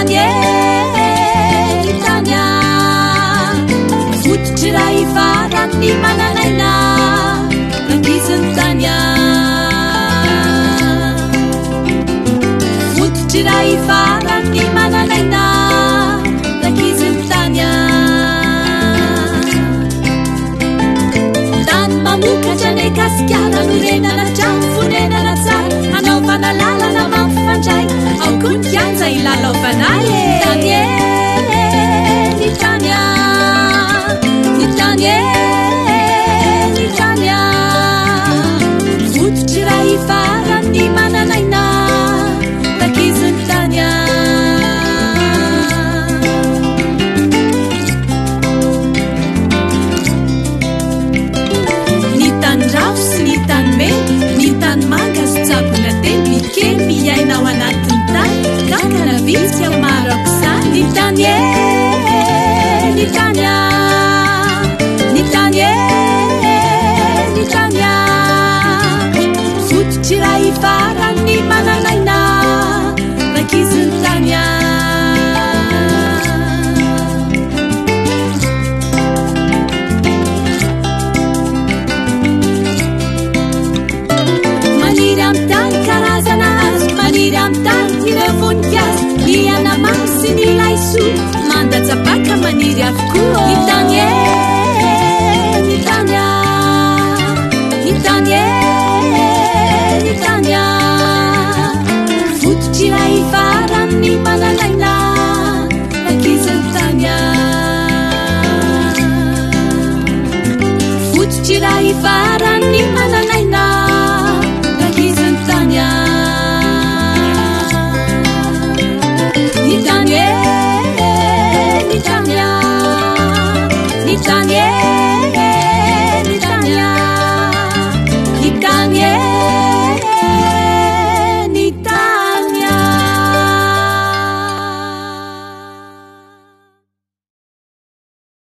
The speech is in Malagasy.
tanye tanya fototry raha ifarany mananaina angiziny tanya fototry raha ifarany mananaina angiziny tanya tany mamokatra ny kasikara norenana trano fonenana tsara anaovana lalana mampifandray ao koa ny kianja ilalaovana tanye ny tanya ny tanye ny tanya fototry raha ifarany mananaina angiziny tanya ny tany rafo sy ny tany mena ny tany manga sy tsabona teny mikely miaina ao anatiny tany kakana vitsika maro aok'izany ny tany ny tanya ny tany ny tanya fototry raha ifarany mananaina angiziny tanya maniry amin'ny tany karazana azo maniry amin'ny tany tira voninkazo ny anamamy sy ny laisoa mandatsapaka maniry avokoa ny tany ny tanya ny tany ny tanya fototry raha ifarany mananaina angiziny tanya fototry raha ifarany mananaina